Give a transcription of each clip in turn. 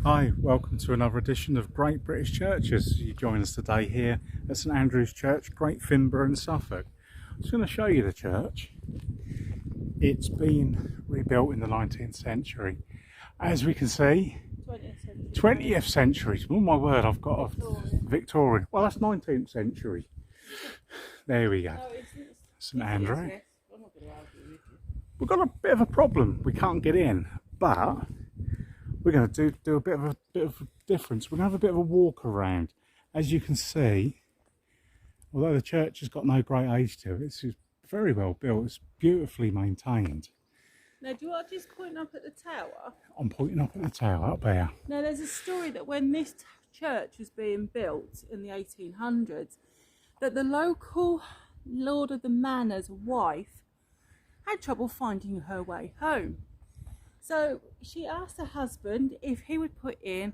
Hi, welcome to another edition of Great British Churches. You join us today here at St Andrew's Church, Great Finborough in Suffolk. I'm just going to show you the church. It's been rebuilt in the 19th century. As we can see, 20th century. Oh my word, I've got a Victorian. Well, that's 19th century. There we go. St Andrew. We've got a bit of a problem. We can't get in, but we're going to do a bit of a difference. We're going to have a bit of a walk around. As you can see, although the church has got no great age to it, it's very well built. It's beautifully maintained. Now, do you want to just point up at the tower? I'm pointing up at the tower up there. Now, there's a story that when this church was being built in the 1800s, that the local lord of the manor's wife had trouble finding her way home. So she asked her husband if he would put in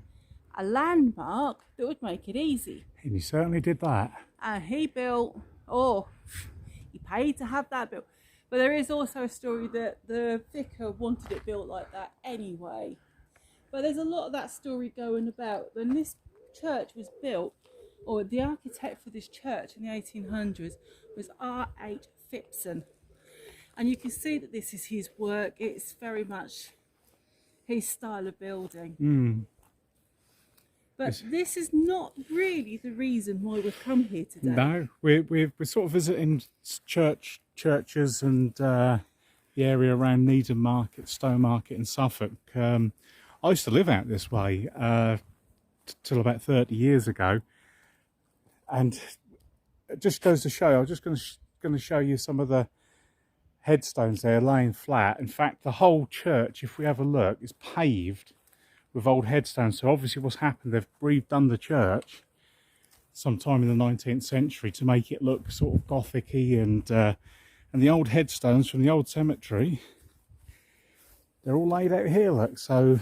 a landmark that would make it easy. And he certainly did that. And he built, he paid to have that built. But there is also a story that the vicar wanted it built like that anyway. But there's a lot of that story going about. When this church was built, or the architect for this church in the 1800s was R.H. Phipson. And you can see that this is his work. It's very much his style of building. But this is not really the reason why we've come here today. No, we're sort of visiting churches and the area around Needham Market, Stone Market in Suffolk. I used to live out this way till about 30 years ago. And it just goes to show, I'm just going to show you some of the headstones there laying flat. In fact, the whole church, if we have a look, is paved with old headstones. So obviously what's happened, they've redone the church sometime in the 19th century to make it look sort of gothic-y, and the old headstones from the old cemetery, they're all laid out here, look. So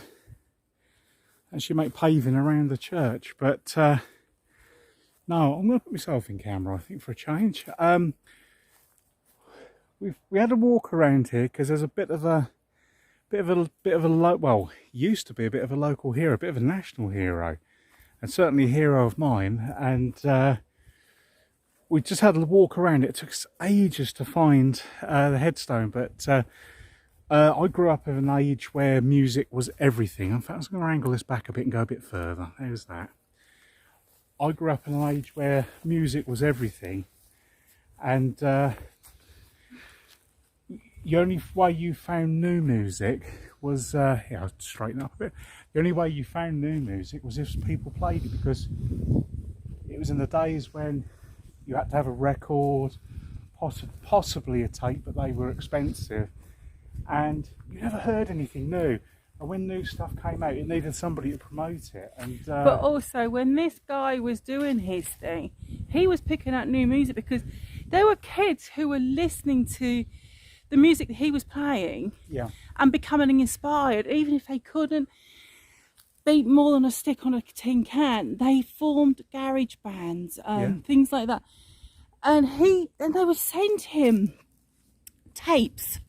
actually make paving around the church. But no, I'm going to put myself in camera, I think, for a change. We had a walk around here because there's a bit of a used to be a bit of a local hero, a bit of a national hero, and certainly a hero of mine. And we just had a walk around. It took us ages to find the headstone, but I grew up in an age where music was everything. In fact, I was going to angle this back a bit and go a bit further. There's that. I grew up in an age where music was everything, and the only way you found new music was, I'll straighten up a bit. The only way you found new music was if people played it, because it was in the days when you had to have a record, possibly a tape, but they were expensive, and you never heard anything new. And when new stuff came out, it needed somebody to promote it. And but also, when this guy was doing his thing, he was picking out new music because there were kids who were listening to the music that he was playing, and becoming inspired. Even if they couldn't beat more than a stick on a tin can, they formed garage bands, things like that. And they would send him tapes.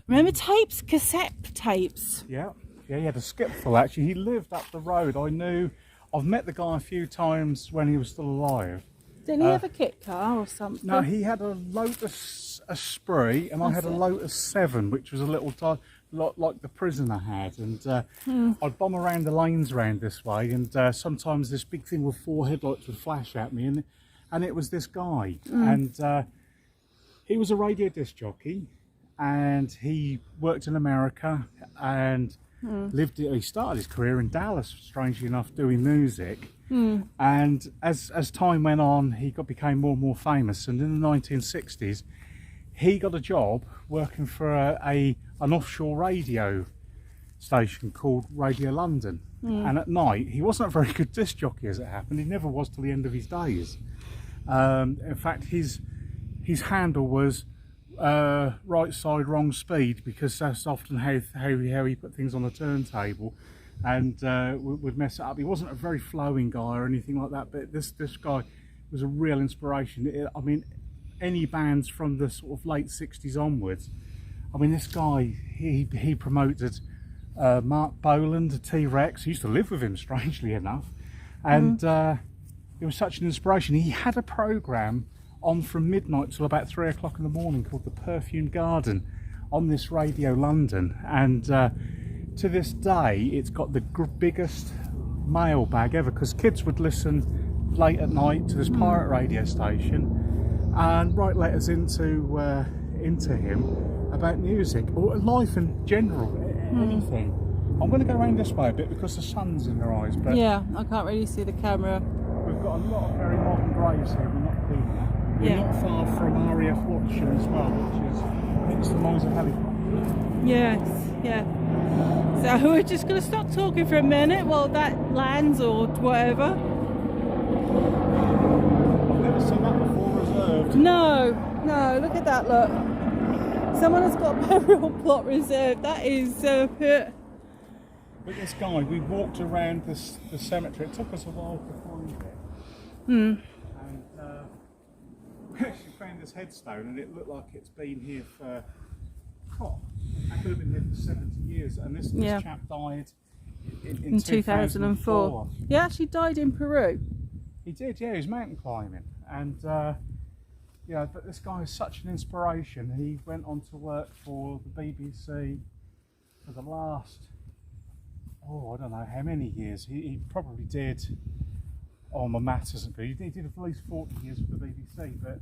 Remember tapes? Cassette tapes. Yeah, he had a skipful actually. He lived up the road. I've met the guy a few times when he was still alive. Didn't he have a kit car or something? No, he had a Lotus Esprit, and I had a Lotus 7, which was a little lot like the prisoner had. And I'd bomb around the lanes around this way, and sometimes this big thing with 4 headlights would flash at me, and it was this guy. And he was a radio disc jockey, and he worked in America, and he started his career in Dallas, strangely enough, doing music. And as time went on, he became more and more famous. And in the 1960s, he got a job working for an offshore radio station called Radio London. And at night, he wasn't a very good disc jockey, as it happened. He never was till the end of his days. In fact, his handle was right side, wrong speed, because that's often how he put things on the turntable, and would mess it up. He wasn't a very flowing guy or anything like that, but this guy was a real inspiration. I mean, any bands from the sort of late 60s onwards, I mean, this guy, he promoted Mark Boland, a T-Rex. I used to live with him, strangely enough, and it was such an inspiration. He had a programme on from midnight till about 3 o'clock in the morning called the Perfumed Garden on this Radio London, and to this day it's got the biggest mailbag ever, because kids would listen late at night to this pirate radio station and write letters into him about music or life in general, anything. I'm going to go around this way a bit because the sun's in their eyes, but yeah, I can't really see the camera. we've got a lot of very modern graves here. We're not far from RAF Watching as well, which is next to Miles of Helicopter. Yes, yeah. So we're just going to stop talking for a minute while that lands or whatever. I've never seen that before reserved. No, look at that, look. Someone has got a burial plot reserved. That is But this guy, we walked around the cemetery. It took us a while to find it. And we actually found this headstone, and it looked like it's been here for, it could have been here for 70 years. And this chap died in 2004. He actually died in Peru. He did, yeah. He was mountain climbing, and but this guy is such an inspiration. He went on to work for the BBC for the last, I don't know how many years. He probably did, my maths isn't good. He did at least 40 years for the BBC, but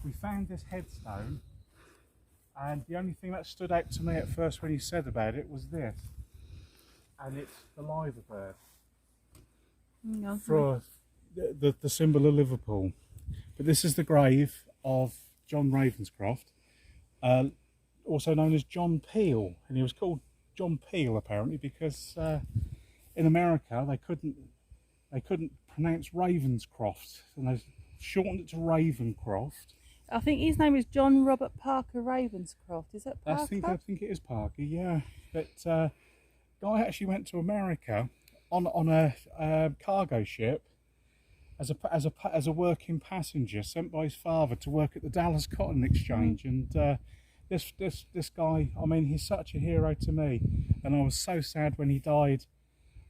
we found this headstone, and the only thing that stood out to me at first when he said about it was this, and it's the liver bird for the symbol of Liverpool. But this is the grave of John Ravenscroft, also known as John Peel, and he was called John Peel apparently because in America they couldn't pronounce Ravenscroft, and they shortened it to Ravencroft. I think his name is John Robert Parker Ravenscroft. Is it Parker? I think it is Parker, yeah. But guy actually went to America on a cargo ship as a working passenger, sent by his father to work at the Dallas Cotton Exchange. And this guy, I mean, he's such a hero to me, and I was so sad when he died.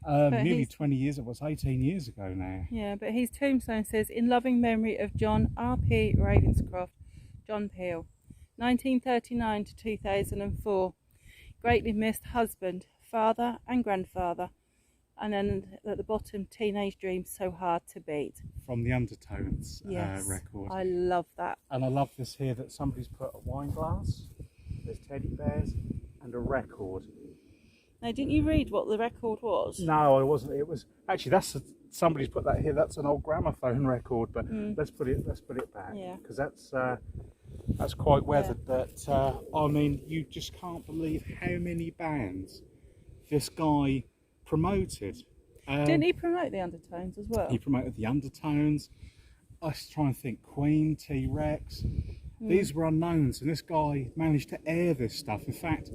Nearly 20 years, it was 18 years ago now. Yeah, but his tombstone says, in loving memory of John R.P. Ravenscroft, John Peel, 1939 to 2004, greatly missed husband, father and grandfather. And then at the bottom, teenage dreams so hard to beat. From the Undertones record. I love that. And I love this here that somebody's put a wine glass, there's teddy bears, and a record. Now, didn't you read what the record was? No, I wasn't. It was actually somebody's put that here. That's an old gramophone record, but let's put it back because that's quite weathered. But I mean, you just can't believe how many bands this guy promoted. Didn't he promote the Undertones as well? He promoted the Undertones. I was trying to think. Queen, T-Rex. These were unknowns, and this guy managed to air this stuff. In fact,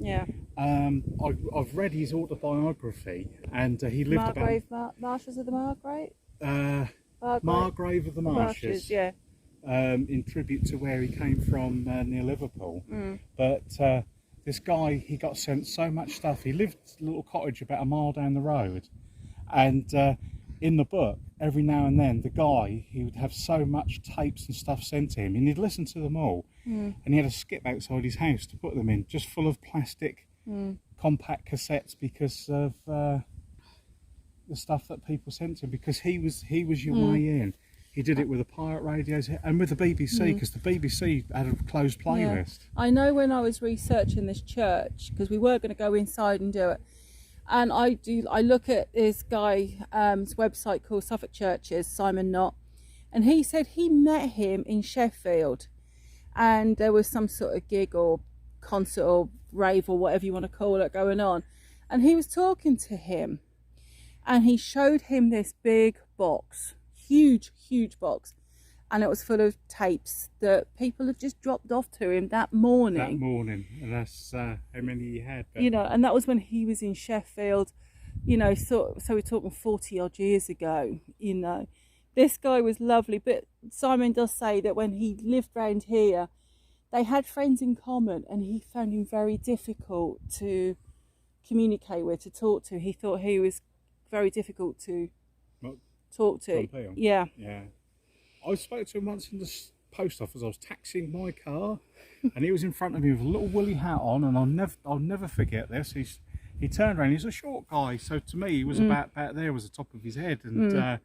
I've read his autobiography, and he lived Margrave Marshes of the Margrave? Margrave of the Marshes, in tribute to where he came from near Liverpool. But this guy, he got sent so much stuff. He lived in a little cottage about a mile down the road, and in the book, every now and then, the guy, he would have so much tapes and stuff sent to him, and he'd listen to them all, and he had a skip outside his house to put them in, just full of plastic compact cassettes, because of the stuff that people sent to him, because he was your way in. He did it with the pirate radios and with the BBC, because the BBC had a closed playlist. I know when I was researching this church, because we were going to go inside and do it, and I look at this guy's website called Suffolk Churches, Simon Knott, and he said he met him in Sheffield, and there was some sort of gig or concert or rave or whatever you want to call it going on, and he was talking to him, and he showed him this big box, huge box, and it was full of tapes that people had just dropped off to him that morning. And that's how many he had. But you know, and that was when he was in Sheffield, you know, so we're talking 40 odd years ago, you know. This guy was lovely, but Simon does say that when he lived round here, they had friends in common, and he found him very difficult to communicate with, to talk to. He thought he was very difficult to talk to. John Peel? Yeah. Yeah. I spoke to him once in the post office. I was taxiing my car, and he was in front of me with a little woolly hat on, and I'll never forget this. He turned around. He's a short guy, so to me he was about there was the top of his head, and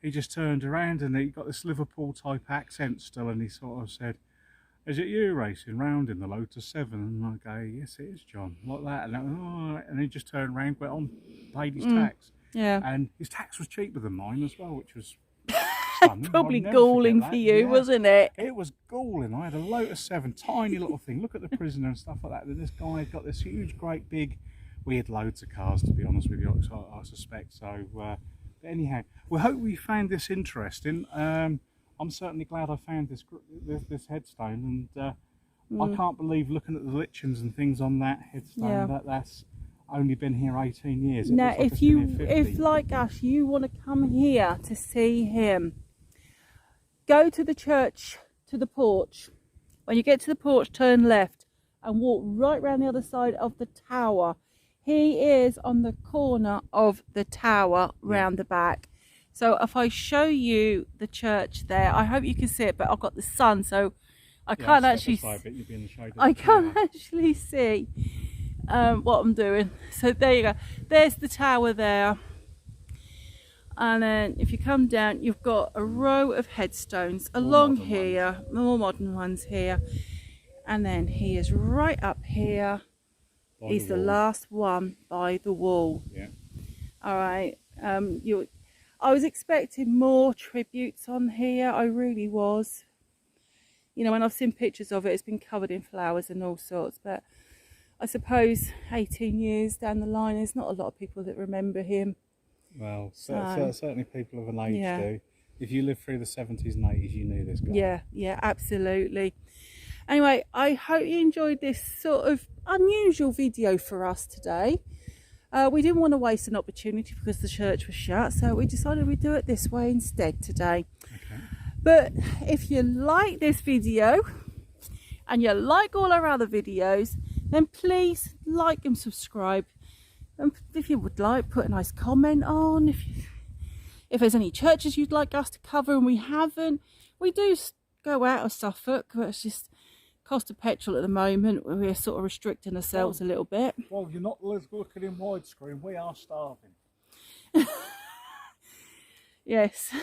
he just turned around and he got this Liverpool type accent still, and he sort of said, "Is it you racing round in the Lotus 7?" And I go, "Yes, it is, John," like that. And I went, "All right." And he just turned around, went on, paid his tax. Yeah. And his tax was cheaper than mine as well, which was stunning. Probably I'll never galling forget for that. you, Yeah. wasn't it? It was galling. I had a Lotus 7, tiny little thing. Look at the prisoner and stuff like that. And this guy had got this huge, great, big. We had loads of cars, to be honest with you, I suspect. So, but anyhow, we hope we found this interesting. I'm certainly glad I found this headstone, and I can't believe, looking at the lichens and things on that headstone, that's only been here 18 years. Now, Like if like us, you want to come here to see him, go to the church, to the porch. When you get to the porch, turn left and walk right round the other side of the tower. He is on the corner of the tower round the back. So if I show you the church there, I hope you can see it, but I've got the sun, so I can't actually see what I'm doing. So there you go. There's the tower there. And then if you come down, you've got a row of headstones along here, more modern ones here. And then he is right up here. He's the last one by the wall. Yeah. All right. I was expecting more tributes on here. I really was. You know, when I've seen pictures of it, it's been covered in flowers and all sorts. But I suppose 18 years down the line, there's not a lot of people that remember him. Well, certainly people of an age do. If you lived through the 70s and 80s, you knew this guy. Yeah, absolutely. Anyway, I hope you enjoyed this sort of unusual video for us today. We didn't want to waste an opportunity because the church was shut, so we decided we'd do it this way instead today. Okay. But if you like this video and you like all our other videos, then please like and subscribe. And if you would like, put a nice comment on. If there's any churches you'd like us to cover and we haven't, we do go out of Suffolk, but it's just cost of petrol at the moment. We're sort of restricting ourselves a little bit. Well, you're not looking in widescreen. We are starving. Yes,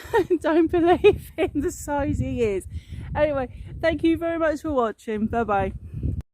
don't believe in the size he is. Anyway, thank you very much for watching. Bye bye.